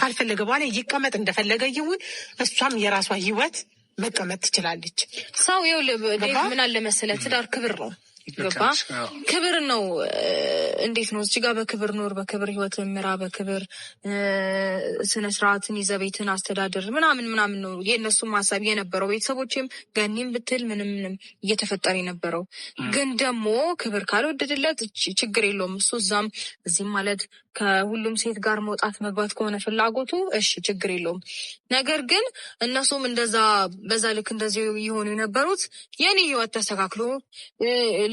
ካልፈለገ በኋላ ይቀመጥ እንደፈለገ ይሁን እሷም የራሷ ህይወት መቀመጥ ትችላለች ሰው ምን አለ መሰለህ ትዳር ክብር ነው ገባ ክብር ነው እንዴት ነው እዚህ ጋር በክብር ኖር በክብር ህይወት ምራ በክብር ስነ ስርዓትን ይዘቤትን አስተዳደር ምናምን ነው የነሱ ማሳብ የነበረው ቤተሰቦችም ገኒም ብትል ምንም እየተፈጠረ የነበረው ግን ደግሞ ክብር ካልወደደለት ችግር የለውም እሱ እዛም እዚህ ማለት ከሁሉም ሴት ጋር መውጣት መግባት ከሆነ ፍላጎቱ እሺ ችግር የለውም ነገር ግን እነሱም እንደዛ በዛ ልክ እንደዚህ ይሆኑ የነበሩት የኔ ህይወት ተስተካክሎ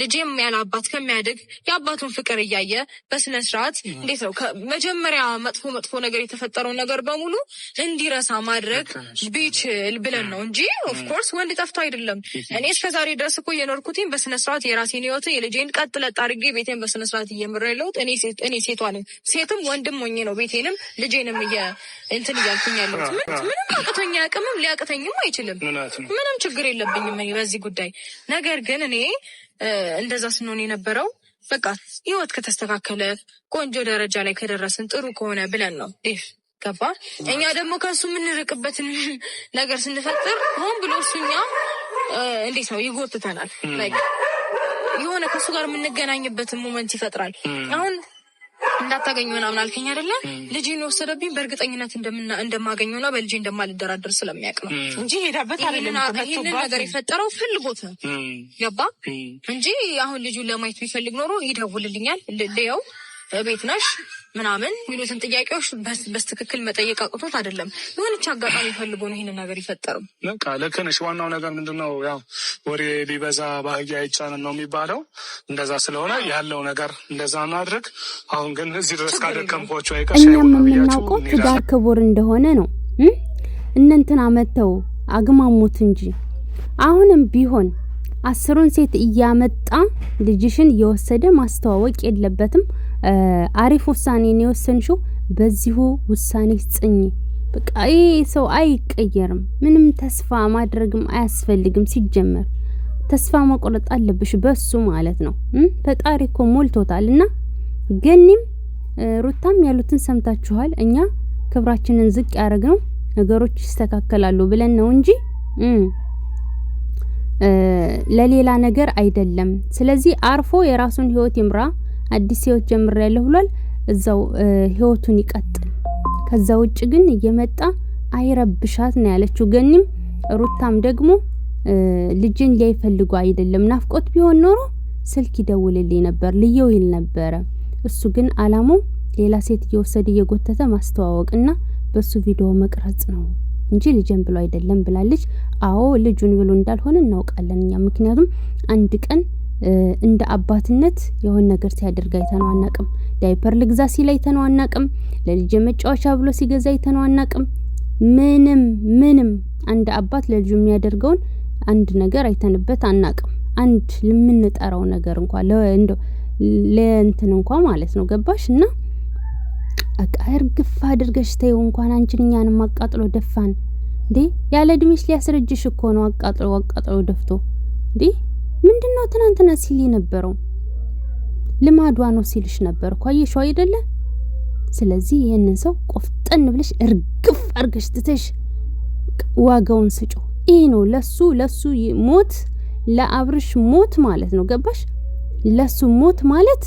ልጄም ያለ አባት ከሚያድግ የአባቱን ፍቅር እያየ በስነ ስርዓት እንዴት ነው መጀመሪያ መጥፎ ነገር የተፈጠረው ነገር በሙሉ እንዲረሳ ማድረግ ቢችል ብለን ነው እንጂ ኦፍ ኮርስ ወንድ ጠፍቶ አይደለም እኔ እስከዛሬ ድረስ እኮ የኖርኩትኝ በስነ ስርዓት የራሴን ህይወት የልጄን ቀጥለጥ አድርጌ ቤቴን በስነ ስርዓት እየመረለውት እኔ ሴቷ ነኝ ሴትም ወንድም ሆኜ ነው ቤቴንም ልጄንም እንትን እያልኩኝ ያለሁት ምንም አቅቶኛ ያቅምም ሊያቅተኝም አይችልም ምንም ችግር የለብኝም በዚህ ጉዳይ ነገር ግን እኔ እንደዛ ስንሆን የነበረው በቃ ህይወት ከተስተካከለ ቆንጆ ደረጃ ላይ ከደረስን ጥሩ ከሆነ ብለን ነው ገባ እኛ ደግሞ ከሱ ምንርቅበትን ነገር ስንፈጥር ሆን ብሎ እሱኛ እንዴት ነው ይጎትተናል ላይክ የሆነ ከሱ ጋር የምንገናኝበትን ሞመንት ይፈጥራል አሁን እንዳታገኙ ምናምን አልከኝ አይደለ ልጄን ወሰደብኝ በእርግጠኝነት እንደማገኘውና በልጄ እንደማልደራደር ስለሚያውቅ ነው እንጂ ሄዳበት አይደለም ይሄንን ነገር የፈጠረው ፈልጎት ነው ገባ እንጂ አሁን ልጁን ለማየት ቢፈልግ ኖሮ ይደውልልኛል ለየው ቤት ነሽ ምናምን ሚሉትን ጥያቄዎች በስትክክል መጠየቅ አቅቶት አይደለም የሆነች አጋጣሚ ፈልጎ ነው ይሄንን ነገር ይፈጠረው በቃ ለከነሽ ዋናው ነገር ምንድነው ያው ወሬ ሊበዛ ባህያ አይጫነን ነው የሚባለው እንደዛ ስለሆነ ያለው ነገር እንደዛ ማድረግ አሁን ግን እዚህ ድረስ ካደከምኳቸው አይቀርም ነው የሚያውቀው ትዳር ክቡር እንደሆነ ነው እንንተና መተው አግማሙት እንጂ አሁንም ቢሆን 10 ሴት እያመጣ ልጅሽን እየወሰደ ማስተዋወቅ የለበትም አሪፍ ውሳኔ ነው የወሰንሽው በዚሁ ውሳኔ ጽኝ በቃ ሰው አይቀየርም ምንም ተስፋ ማድረግም አያስፈልግም ሲጀመር ተስፋ መቆረጥ አለብሽ በሱ ማለት ነው ፈጣሪኮ ሞልቶታልና ገኒም ሩታም ያሉትን ሰምታችኋል እኛ ክብራችንን ዝቅ ያረግነው ነገሮች ይስተካከላሉ ብለን ነው እንጂ ለሌላ ነገር አይደለም ስለዚህ አርፎ የራሱን ህይወት ይምራ አዲስ ህይወት ጀምራለሁ ብሏል እዛው ህይወቱን ይቀጥል ከዛ ውጭ ግን እየመጣ አይረብሻት ነው ያለችው ገኒም ሩታም ደግሞ ልጅን ሊይፈልጉ አይደለም ናፍቆት ቢሆን ኖሮ ስልክ ይደውልልኝ ነበር ልየው ይል ነበር እሱ ግን አላማው ሌላ ሴት እየወሰደ እየጎተተ ማስተዋወቅና በሱ ቪዲዮ መቅረጽ ነው እንጂ ልጅን ብሎ አይደለም ብላለች አዎ ልጁን ብሎ እንዳልሆነ እናውቃለንኛ ምክንያቱም አንድ ቀን እንደ አባትነት የሆነ ነገር ሲያደርግ አይተነው አናቅም ዳይፐር ልግዛ ሲል አይተነው አናቅም ለልጅ መጫወቻ ብሎ ሲገዛ አይተነው አናቅም ምንም አንድ አባት ለልጁ የሚያደርገውን አንድ ነገር አይተንበት አናቅም አንድ ለምንጠራው ነገር እንኳን ለእንትን እንኳን ማለት ነው ገባሽና አርግፍ አድርገሽ ተይው እንኳን አንቺኛን ማቃጥሎ ደፋን እንዴ ያለ ድምሽ ሊያስረጅሽ እኮ ነው አቃጥሎ ደፍቶ እንዴ ምንድነው ትናንትና ሲል የነበረው ልማዷ ነው ሲልሽ ነበር ቆየሽው አይደለ ስለዚህ ይሄንን ሰው ቆፍጠን ብለሽ እርግፍ አርገሽ ትተሽ ዋጋውን ስጩ ይሄ ነው ለሱ ሞት ለአብርሽ ሞት ማለት ነው ገባሽ ለሱ ሞት ማለት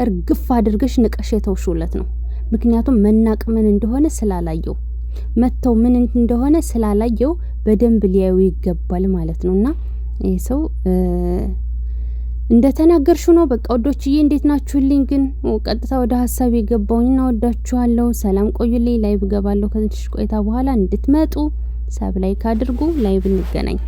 እርግፍ አድርገሽ ንቀሽ የተውሹለት ነው ምክንያቱም መናቅ ምን እንደሆነ ስላላየው መተው ምን እንደሆነ ስላላየው በደንብ ሊያዩ ይገባል ማለት ነውና ይሄ ሰው እንደተናገርሽው ነው በቃ ወዶችዬ እንዴት ናችሁልኝ ግን ቀጥታ ወደ ሐሳብ የገባውኝና ወዳችኋለሁ ሰላም ቆዩልኝ ላይቭ ገባለሁ ከትንሽ ቆይታ በኋላ እንድትመጡ ሰብስክራይብ አድርጉ ላይቭ እንገናኝ